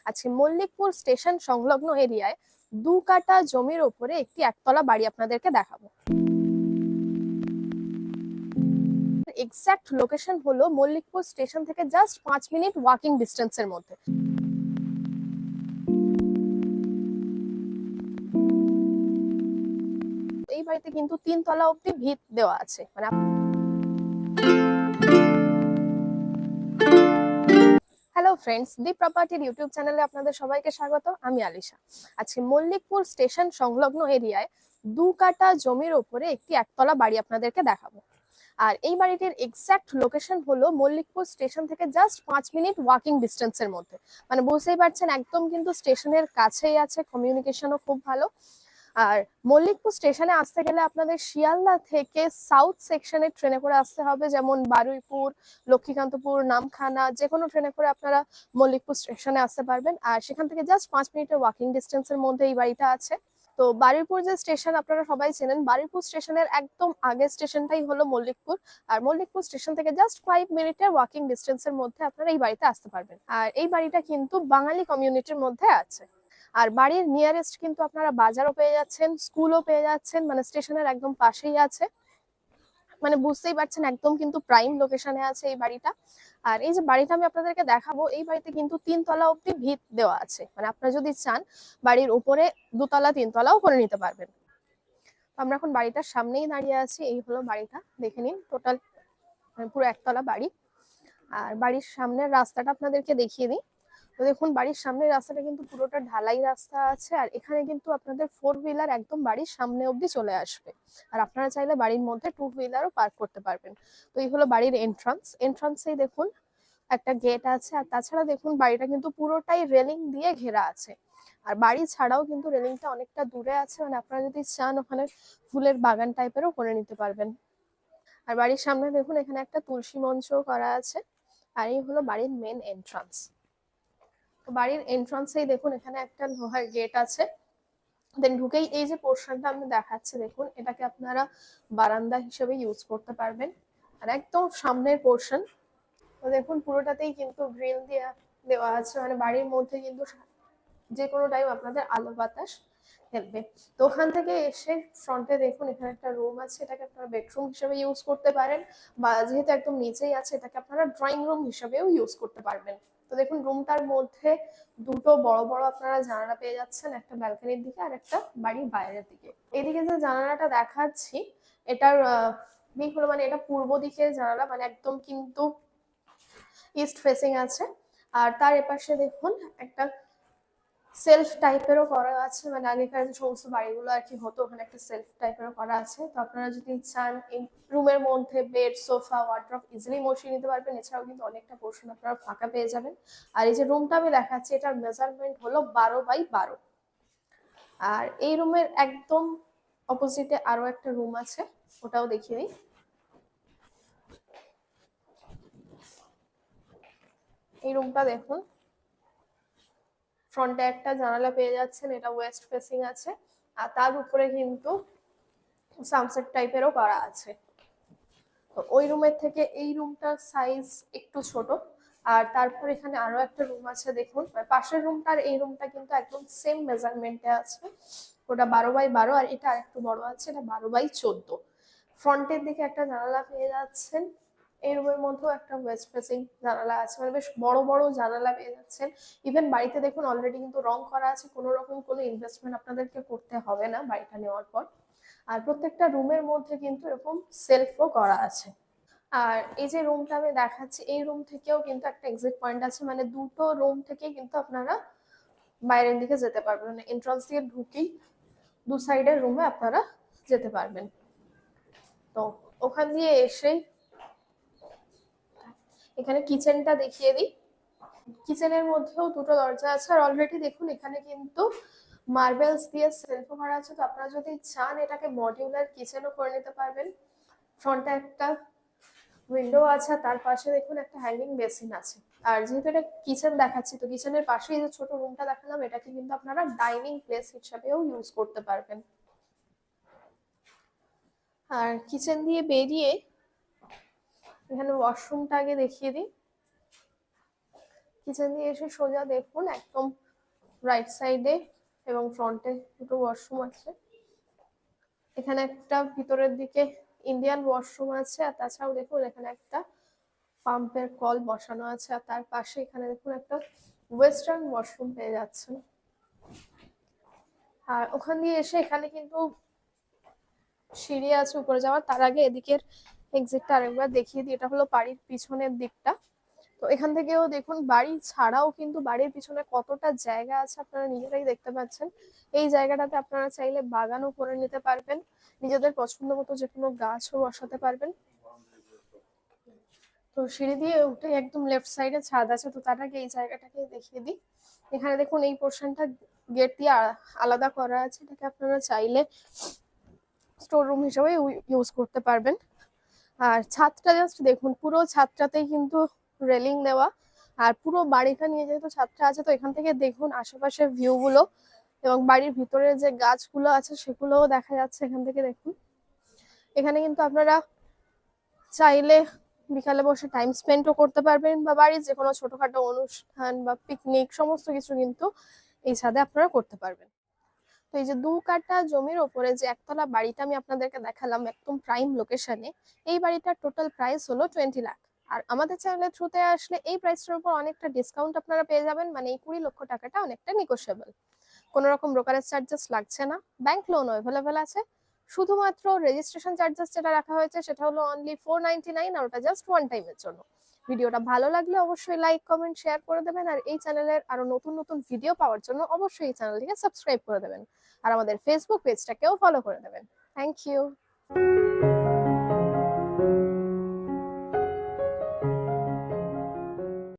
আজকে মল্লিকপুর স্টেশন সংলগ্ন এরিয়ায় 2 কাঠা জমির উপরে একটি একতলা বাড়ি আপনাদেরকে দেখাবো। এক্সাক্ট লোকেশন হলো মল্লিকপুর স্টেশন থেকে জাস্ট 5 মিনিট ওয়াকিং ডিস্টেন্সের মধ্যে। এই বাড়িতে কিন্তু 3 তলা অবধি ভিত দেওয়া আছে। মানে হ্যালো ফ্রেন্ডস, দি প্রপার্টির ইউটিউব চ্যানেলে আপনাদের সবাইকে স্বাগত। আমি আলিশা। আজকে মল্লিকপুর স্টেশন সংলগ্ন এরিয়ায় 2 কাঠা জমির উপরে একটি একতলা বাড়ি আপনাদেরকে দেখাবো। আর এই বাড়িটির এক্সাক্ট লোকেশন হলো মল্লিকপুর স্টেশন থেকে জাস্ট 5 মিনিট ওয়াকিং ডিস্টেন্সের মধ্যে। মানে বুঝতেই পারছেন একদম কিন্তু স্টেশনের কাছেই আছে, কমিউনিকেশনও খুব ভালো। আর মল্লিকপুর স্টেশনে আসতে গেলে আপনাদের শিয়ালদা থেকে সাউথ সেকশনে ট্রেনে করে আসতে হবে, যেমন বারুইপুর, লক্ষ্মীকান্তপুর, নামখানা, যে কোনো ট্রেনে করে আপনারা মল্লিকপুর স্টেশনে আসতে পারবেন। আর সেখান থেকে জাস্ট 5 মিনিটের ওয়াকিং ডিস্টেন্সের মধ্যে এই বাড়িটা আছে। তো বারুইপুর যে স্টেশন আপনারা সবাই চেনেন, বারুইপুর স্টেশনের একদম আগের স্টেশনটাই হলো মল্লিকপুর। আর মল্লিকপুর স্টেশন থেকে জাস্ট 5 মিনিটের ওয়াকিং ডিস্টেন্সের মধ্যে আপনারা এই বাড়িতে আসতে পারবেন। আর এই বাড়িটা কিন্তু বাঙালি কমিউনিটির মধ্যে আছে। আর বাড়ির নিয়ারেস্ট কিন্তু আপনারা বাজারও পেয়ে যাচ্ছেন, স্কুলও পেয়ে যাচ্ছেন, মানে স্টেশনের একদম পাশেই আছে। মানে বুঝতেই পারছেন একদম কিন্তু প্রাইম লোকেশনে আছে এই বাড়িটা। আর এই যে বাড়িটা আমি আপনাদেরকে দেখাবো, এই বাড়িতে কিন্তু 3 তলা অবধি ভিত দেওয়া আছে। মানে আপনারা যদি চান বাড়ির উপরে 2 তলা 3 তলাও করে নিতে পারবেন। আমরা এখন বাড়িটার সামনেই দাঁড়িয়ে আছি। এই হলো বাড়িটা, দেখে নিন। টোটাল পুরো একতলা বাড়ি। আর বাড়ির সামনের রাস্তাটা আপনাদেরকে দেখিয়ে দিই। তো দেখুন, বাড়ির সামনের রাস্তাটা কিন্তু পুরোটা ঢালাই রাস্তা আছে। আর এখানে কিন্তু আপনাদের 4 হুইলার একদম বাড়ির সামনে অবধি চলে আসবে। আর আপনারা চাইলে বাড়ির মধ্যে 2 হুইলারও পার্ক করতে পারবেন। তো এই হলো বাড়ির এন্ট্রান্সেই দেখুন একটা গেট আছে। আর তাছাড়া দেখুন বাড়িটা কিন্তু পুরোটাই রেলিং দিয়ে ঘেরা আছে। আর বাড়ি ছাড়াও কিন্তু রেলিংটা অনেকটা দূরে আছে, মানে আপনারা যদি চান ওখানে ফুলের বাগান টাইপেরও করে নিতে পারবেন। আর বাড়ির সামনে দেখুন এখানে একটা তুলসী মঞ্চ করা আছে। আর এই হলো বাড়ির মেন এন্ট্রান্স। তো বাড়ির এন্ট্রান্সেই দেখুন এখানে একটা লোহার গেট আছে। দেন ঢুকেই এই যে পোর্শনটা আমি দেখাচ্ছি দেখুন, এটাকে আপনারা বারান্দা হিসেবে ইউজ করতে পারবেন। আর একদম সামনের পোর্শন তো দেখুন পুরোটাতেই কিন্তু গ্রিল দিয়ে দেওয়া আছে। মানে বাড়ির মধ্যে কিন্তু যে কোনো টাইম আপনাদের আলো বাতাস খেলবে। তো ওখান থেকে এসে ফ্রন্টে দেখুন এখানে একটা রুম আছে, এটাকে আপনারা বেডরুম হিসেবে ইউজ করতে পারেন, বা যেহেতু একদম নিচেই আছে এটাকে আপনারা ড্রয়িং রুম হিসেবেও ইউজ করতে পারবেন। তো দেখুন রুমটার মধ্যে দুটো বড় বড় আপনারা জানালা পেয়ে যাচ্ছেন, একটা ব্যালকনির দিকে আর একটা বাড়ির বাইরের দিকে। এদিকে যে জানালাটা দেখাচ্ছি এটার দিক হলো, মানে এটা পূর্ব দিকের জানালা, মানে একদম কিন্তু ইস্ট ফেসিং আছে। আর তার এপাশে দেখুন একটা সেলফ টাইপেরও করা আছে, মানে আগেকার যে সমস্ত বাড়িগুলো আর কি হতো ওখানে একটা সেলফ টাইপেরও করা আছে। তো আপনারা যদি চান এই রুমের মধ্যে বেড, সোফা, ওয়ার্ড্রপ ইজিলি বসিয়ে নিতে পারবেন। এছাড়াও কিন্তু অনেকটা পোর্শন আপনারা ফাঁকা পেয়ে যাবেন। আর এই যে রুমটা আমি দেখাচ্ছি এটার মেজারমেন্ট হলো 12x12। আর এই রুমের একদম অপোজিটে আরো একটা রুম আছে, ওটাও দেখিয়ে দিই। এই রুমটা দেখুন, ফ্রন্টে একটা জানালা পেয়ে যাচ্ছেন, এটা ওয়েস্ট ফেসিং আছে। আর তার উপরে কিন্তু সানসেট টাইপেরও করা আছে। তো ওই রুমের থেকে এই রুমটার সাইজ একটু ছোট। আর তারপর এখানে আরো একটা রুম আছে দেখুন, পাশের রুমটা আর এই রুমটা কিন্তু একদম সেম মেজারমেন্টে আছে। ওটা 12x12 আর এটা আরেকটু বড় আছে, এটা 12x14। ফ্রন্টের দিকে একটা জানালা পেয়ে যাচ্ছেন। এই রুমের মধ্যেও একটা ওয়েস্ট ফেসিং জানালা আছে, মানে বেশ বড় বড় জানালা পেয়ে যাচ্ছেন। ইভেন বাড়িতে দেখুন অলরেডি কিন্তু রং করা আছে, কোনো রকম কোনো ইনভেস্টমেন্ট আপনাদেরকে করতে হবে না বাড়িটা নেওয়ার পর। আর প্রত্যেকটা রুমের মধ্যে কিন্তু এরকম সেলফও করা আছে। আর এই যে রুমটা আমি দেখাচ্ছি এই রুম থেকেও কিন্তু একটা এক্সিট পয়েন্ট আছে, মানে দুটো রুম থেকে কিন্তু আপনারা বাইরের দিকে যেতে পারবেন। মানে এন্ট্রান্স দিয়ে ঢুকেই দু সাইডের রুমে আপনারা যেতে পারবেন। তো ওখান দিয়ে এসেই এখানে কিচেনটা দেখিয়ে দিই। কিচেনের মধ্যেও দুটো দরজা আছে। আর অলরেডি দেখুন এখানে কিন্তু মার্বেলস দিয়ে সেলফও করা আছে। তো আপনারা যদি চান এটাকে মডিউলার কিচেনও করে নিতে পারবেন। ফ্রন্টে একটা উইন্ডো আছে, তার পাশে দেখুন একটা হ্যাঙ্গিং বেসিন আছে। আর যেহেতু এটা কিচেন দেখাচ্ছি, তো কিচেনের পাশে যে ছোট রুমটা দেখালাম এটাকে কিন্তু আপনারা ডাইনিং প্লেস হিসেবেও ইউজ করতে পারবেন। আর কিচেন দিয়ে বেরিয়ে এখানে ওয়াশরুমটা আগে দেখিয়ে দিই। কিচেন দিয়ে এসে সোজা দেখুন একদম রাইট সাইডে এবং ফ্রন্টে দুটো ওয়াশরুম আছে। এখানে একটা ভিতরের দিকে ইন্ডিয়ান ওয়াশরুম আছে, আর তাছাড়াও দেখুন এখানে একটা পাম্পের কল বসানো আছে, আর তার পাশে এখানে দেখুন একটা ওয়েস্টার্ন ওয়াশরুম পেয়ে যাচ্ছেন। আর ওখান দিয়ে এসে এখানে কিন্তু সিঁড়ি আছে উপরে যাওয়ার। তার আগে এদিকের এক্সিটটা আরেকবার দেখিয়ে দিই। এটা হলো বাড়ির পিছনের দিকটা। তো এখান থেকেও দেখুন বাড়ি ছাড়াও কিন্তু বাড়ির পিছনে কতটা জায়গা আছে আপনারা নিজেরাই দেখতে পাচ্ছেন। এই জায়গাটাতে আপনারা চাইলে বাগানও করে নিতে পারবেন, নিজেদের পছন্দ মতো যে কোনো গাছও বসাতে পারবেন। তো সিঁড়ি দিয়ে উঠে একদম লেফট সাইডে ছাদ আছে। তো তার আগে এই জায়গাটাকে দেখিয়ে দিই। এখানে দেখুন এই পোর্শনটা গেট দিয়ে আলাদা করা আছে, এটাকে আপনারা চাইলে স্টোর রুম হিসেবে ইউজ করতে পারবেন। আর ছাদটা জাস্ট দেখুন, পুরো ছাদটাতেই কিন্তু রেলিং দেওয়া। আর পুরো বাড়িটা নিয়ে যেহেতু ছাদটা আছে, তো এখান থেকে দেখুন আশেপাশের ভিউ গুলো এবং বাড়ির ভিতরে যে গাছগুলো আছে সেগুলোও দেখা যাচ্ছে এখান থেকে দেখুন। এখানে কিন্তু আপনারা চাইলে বিকালে বসে টাইম স্পেন্ডও করতে পারবেন, বা বাড়ির যে কোনো ছোটখাটো অনুষ্ঠান বা পিকনিক সমস্ত কিছু কিন্তু এই ছাদে আপনারা করতে পারবেন। তো এই যে 2 কাঠা জমির ওপরে যে একতলা বাড়িটা আমি আপনাদেরকে দেখালাম একদম প্রাইম লোকেশনে, এই বাড়িটার টোটাল প্রাইস হলো 20 লাখ। আর আমাদের চ্যানেলের থ্রুতে আসলে এই প্রাইসটার উপর অনেকটা ডিসকাউন্ট আপনারা পেয়ে যাবেন, মানে এই 20 লক্ষ টাকাটা অনেকটা নেগোশিয়েবল। কোনো রকম ব্রোকারেজ চার্জেস লাগছে না, ব্যাংক লোনও অ্যাভেলেবেল আছে। শুধুমাত্র রেজিস্ট্রেশন চার্জেস যেটা রাখা হয়েছে সেটা হলো অনলি 499, আর ওটা জাস্ট ওয়ান টাইমের জন্য। ভিডিওটা ভালো লাগলে অবশ্যই লাইক কমেন্ট শেয়ার করে দেবেন, আর এই চ্যানেলের আরো নতুন নতুন ভিডিও পাওয়ার জন্য অবশ্যই এই চ্যানেলটিকে সাবস্ক্রাইব করে দেবেন, আর আমাদের ফেসবুক পেজটাকেও ফলো করে দেবেন। Thank you.